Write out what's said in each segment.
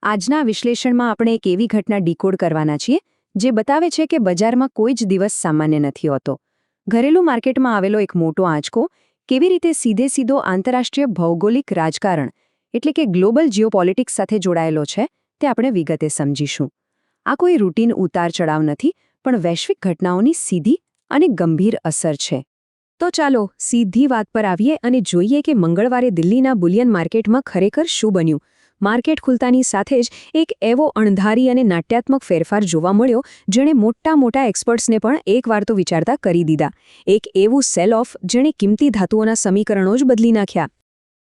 આજના વિશ્લેષણમાં આપણે એક એવી ઘટના ડીકોડ કરવાના છીએ જે બતાવે છે કે બજારમાં કોઈ જ દિવસ સામાન્ય નથી હોતો. ઘરેલું માર્કેટમાં આવેલો એક મોટો આંચકો કેવી રીતે સીધો આંતરરાષ્ટ્રીય ભૌગોલિક રાજકારણ એટલે કે ગ્લોબલ જીઓપોલિટિક્સ સાથે જોડાયેલો છે તે આપણે વિગતે સમજીશું. આ કોઈ રૂટીન ઉતાર ચડાવ નથી, પણ વૈશ્વિક ઘટનાઓની સીધી અને ગંભીર અસર છે. તો ચાલો સીધી વાત પર આવીએ અને જોઈએ કે મંગળવારે દિલ્હીના બુલિયન માર્કેટમાં ખરેખર શું બન્યું. માર્કેટ ખુલતાની સાથે જ એક એવો અણધારી અને નાટ્યાત્મક ફેરફાર જોવા મળ્યો જેણે મોટા એક્સપર્ટ્સને પણ એકવાર તો વિચારતા કરી દીધા. એક એવું સેલ ઓફ જેણે કિંમતી ધાતુઓના સમીકરણો જ બદલી નાખ્યા.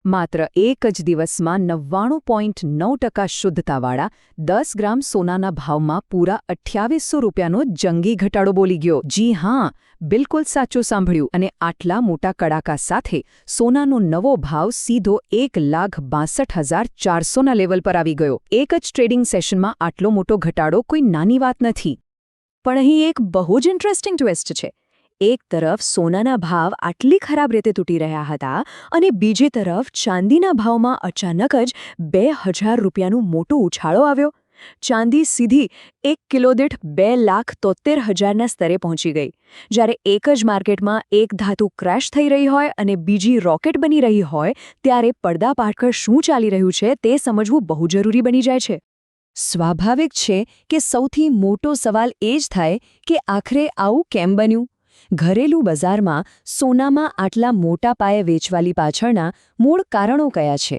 માત્ર એક જ દિવસમાં 99.9% શુદ્ધતાવાળા 10 ગ્રામ સોનાના ભાવમાં પૂરા 2800 રૂપિયાનો જંગી ઘટાડો બોલી ગયો. જી હા, બિલકુલ સાચું સાંભળ્યું. અને આટલા મોટા કડાકા સાથે સોનાનો નવો ભાવ સીધો 1,62,400ના લેવલ પર આવી ગયો. એક જ ટ્રેડિંગ સેશનમાં આટલો મોટો ઘટાડો કોઈ નાની વાત નથી. પણ અહીં એક બહુ જ ઇન્ટરેસ્ટિંગ ટ્વિસ્ટ છે. એક તરફ સોનાના ભાવ આટલી ખરાબ રીતે તૂટી રહ્યા હતા અને બીજી તરફ ચાંદીના ભાવમાં અચાનક જ 2,000 રૂપિયાનું મોટો ઉછાળો આવ્યો. ચાંદી સીધી 1 કિલો દીઠ 2,73,000ના સ્તરે પહોંચી ગઈ. જ્યારે એક જ માર્કેટમાં એક ધાતુ ક્રેશ થઈ રહી હોય અને બીજી રોકેટ બની રહી હોય, ત્યારે પડદા પાછળ શું ચાલી રહ્યું છે તે સમજવું બહુ જરૂરી બની જાય છે. સ્વાભાવિક છે કે સૌથી મોટો સવાલ એ જ થાય કે આખરે આવું કેમ બન્યું? ઘરેલું બજારમાં સોનામાં આટલા મોટા પાયે વેચવાલી પાછળના મૂળ કારણો કયા છે?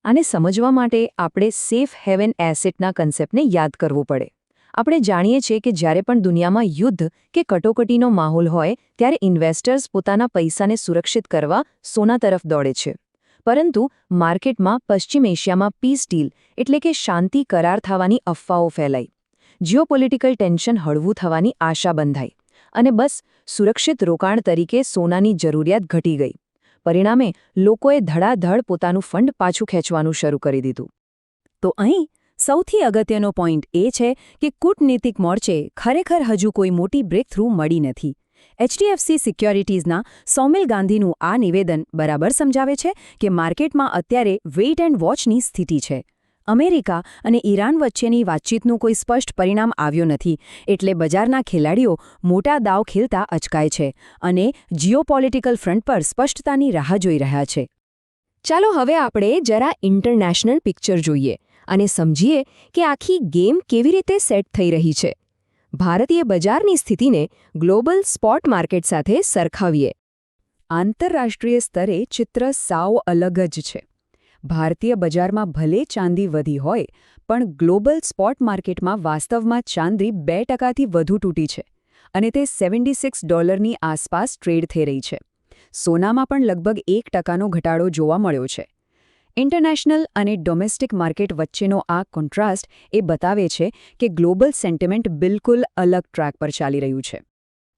આને સમજવા માટે આપણે સેફ હેવન એસેટના કન્સેપ્ટને યાદ કરવું પડે. આપણે જાણીએ છીએ કે જ્યારે પણ દુનિયામાં યુદ્ધ કે કટોકટીનો માહોલ હોય ત્યારે ઇન્વેસ્ટર્સ પોતાના પૈસાને સુરક્ષિત કરવા સોના તરફ દોડે છે. પરંતુ માર્કેટમાં પશ્ચિમ એશિયામાં પીસ ડીલ એટલે કે શાંતિ કરાર થવાની અફવાઓ ફેલાઈ. જીઓપોલિટિકલ ટેન્શન હળવું થવાની આશા બંધાઈ. અને બસ સુરક્ષિત રોકાણ તરીકે સોનાની જરૂરિયાત ઘટી ગઈ. પરિણામે લોકોએ ધડાધડ પોતાનું ફંડ પાછું ખેંચવાનું શરૂ કરી દીધું. તો અહીં સૌથી અગત્યનો પોઈન્ટ એ છે કે કૂટનીતિક મોરચે ખરેખર હજુ કોઈ મોટી બ્રેકથ્રુ મળી નથી. એચડીએફસી સિક્યોરિટીઝના સૌમિલ ગાંધીનું આ નિવેદન બરાબર સમજાવે છે કે માર્કેટમાં અત્યારે વેઇટ એન્ડ વોચની સ્થિતિ છે. અમેરિકા અને ઈરાન વચ્ચેની વાતચીતનું કોઈ સ્પષ્ટ પરિણામ આવ્યું નથી, એટલે બજારના ખેલાડીઓ મોટા દાવ ખેલતા અચકાય છે અને જીઓપોલિટિકલ ફ્રન્ટ પર સ્પષ્ટતાની રાહ જોઈ રહ્યા છે. ચાલો હવે આપણે જરા ઇન્ટરનેશનલ પિક્ચર જોઈએ અને સમજીએ કે આખી ગેમ કેવી રીતે સેટ થઈ રહી છે. ભારતીય બજારની સ્થિતિને ગ્લોબલ સ્પોટ માર્કેટ સાથે સરખાવીએ. આંતરરાષ્ટ્રીય સ્તરે ચિત્ર સાવ અલગ જ છે. ભારતીય બજારમાં ભલે ચાંદી વધી હોય, પણ ગ્લોબલ સ્પોટ માર્કેટમાં વાસ્તવમાં ચાંદી 2%થી વધુ તૂટી છે અને તે $76ની આસપાસ ટ્રેડ થઈ રહી છે. સોનામાં પણ લગભગ 1%નો ઘટાડો જોવા મળ્યો છે. ઇન્ટરનેશનલ અને ડોમેસ્ટિક માર્કેટ વચ્ચેનો આ કોન્ટ્રાસ્ટ એ બતાવે છે કે ગ્લોબલ સેન્ટિમેન્ટ બિલકુલ અલગ ટ્રેક પર ચાલી રહ્યું છે.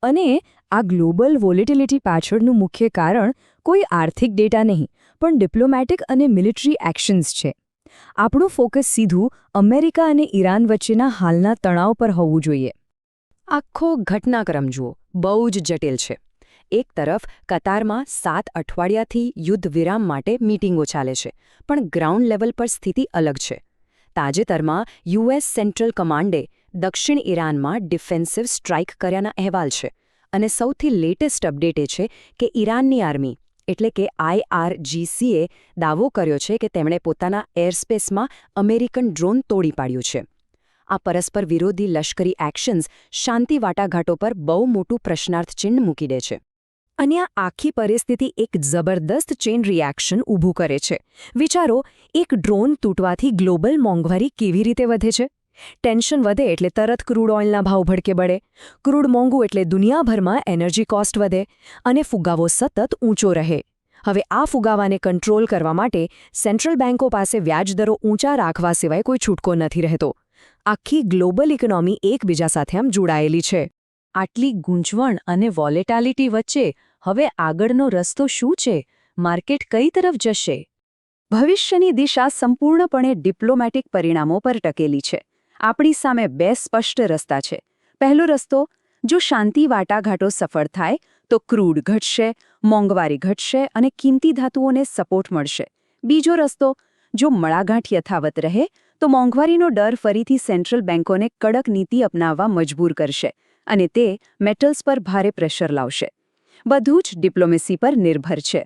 અને આ ગ્લોબલ વોલેટિલિટી પાછળનું મુખ્ય કારણ કોઈ આર્થિક ડેટા નહીં, પણ ડિપ્લોમેટિક અને મિલિટરી એક્શન્સ છે. આપણું ફોકસ સીધું અમેરિકા અને ઈરાન વચ્ચેના હાલના તણાવ પર હોવું જોઈએ. આખો ઘટનાક્રમ જુઓ, બહુ જ જટિલ છે. એક તરફ કતારમાં 7 અઠવાડિયાથી યુદ્ધ વિરામ માટે મીટિંગો ચાલે છે, પણ ગ્રાઉન્ડ લેવલ પર સ્થિતિ અલગ છે. તાજેતરમાં યુએસ સેન્ટ્રલ કમાન્ડે દક્ષિણ ઈરાનમાં ડિફેન્સિવ સ્ટ્રાઇક કર્યાના અહેવાલ છે અને સૌથી લેટેસ્ટ અપડેટ એ છે કે ઈરાનની આર્મી એટલે કે IRGCએ દાવો કર્યો છે કે તેમણે પોતાના એરસ્પેસમાં અમેરિકન ડ્રોન તોડી પાડ્યું છે. આ પરસ્પર વિરોધી લશ્કરી એક્શન્સ શાંતિ વાટાઘાટો પર બહુ મોટું પ્રશ્નાર્થ ચિહ્ન મૂકી દે છે. અને આ આખી પરિસ્થિતિ એક જબરદસ્ત ચેઇન રિએક્શન ઊભું કરે છે. વિચારો, એક ડ્રોન તૂટવાથી ગ્લોબલ મોંઘવારી કેવી રીતે વધે છે? ટેન્શન વધે એટલે તરત ક્રૂડ ઓઇલના ભાવ ભડકે પડે. ક્રૂડ મોંઘું એટલે દુનિયાભરમાં એનર્જી કોસ્ટ વધે અને ફુગાવો સતત ઊંચો રહે. હવે આ ફુગાવાને કંટ્રોલ કરવા માટે સેન્ટ્રલ બેન્કો પાસે વ્યાજદરો ઊંચા રાખવા સિવાય કોઈ છૂટકો નથી રહેતો. આખી ગ્લોબલ ઇકોનોમી એકબીજા સાથે આમ જોડાયેલી છે. આટલી ગૂંચવણ અને વોલેટાલિટી વચ્ચે હવે આગળનો રસ્તો શું છે? માર્કેટ કઈ તરફ જશે? ભવિષ્યની દિશા સંપૂર્ણપણે ડિપ્લોમેટિક પરિણામો પર ટકેલી છે. આપણી સામે 2 સ્પષ્ટ રસ્તા છે. પહેલો રસ્તો, જો શાંતિ વાટાઘાટો સફળ થાય તો ક્રૂડ ઘટશે, મોંઘવારી ઘટશે અને કિંમતી ધાતુઓને સપોર્ટ મળશે. બીજો રસ્તો, જો મડાગાંઠ યથાવત રહે તો મોંઘવારીનો ડર ફરીથી સેન્ટ્રલ બેન્કોને કડક નીતિ અપનાવવા મજબૂર કરશે અને તે મેટલ્સ પર ભારે પ્રેશર લાવશે. બધું જ ડિપ્લોમેસી પર નિર્ભર છે.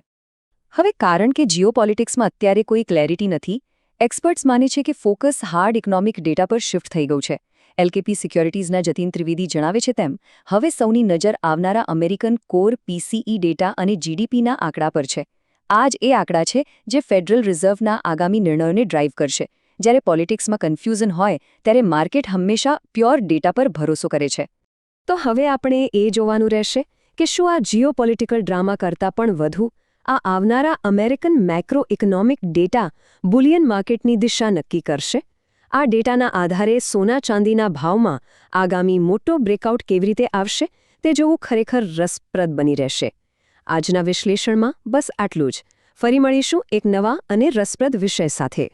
હવે કારણ કે જીઓપોલિટિક્સમાં અત્યારે કોઈ ક્લેરિટી નથી, એક્સપર્ટ્સ માને છે કે ફોકસ હાર્ડ ઇકોનોમિક ડેટા પર શિફ્ટ થઈ ગયું છે. એલકેપી સિક્યોરિટીઝના જતીન ત્રિવેદી જણાવે છે તેમ હવે સૌની નજર આવનારા અમેરિકન કોર પીસીઈ ડેટા અને જીડીપીના આંકડા પર છે. આ જ એ આંકડા છે જે ફેડરલ રિઝર્વના આગામી નિર્ણયોને ડ્રાઈવ કરશે. જ્યારે પોલિટિક્સમાં કન્ફ્યુઝન હોય ત્યારે માર્કેટ હંમેશા પ્યોર ડેટા પર ભરોસો કરે છે. તો હવે આપણે એ જોવાનું રહેશે કે શું આ જીઓપોલિટિકલ ડ્રામા કરતાં પણ વધુ આ આવનારા American macro economic data Boolean માર્કેટની દિશા નક્કી કરશે. આ ડેટાના આધારે સોના ચાંદીના ભાવમાં આગામી મોટો બ્રેકઆઉટ કેવી રીતે આવશે તે જોવું ખરેખર રસપ્રદ બની રહેશે. આજના વિશ્લેષણમાં બસ આટલું જ. ફરી મળીશું એક નવા અને રસપ્રદ વિષય સાથે.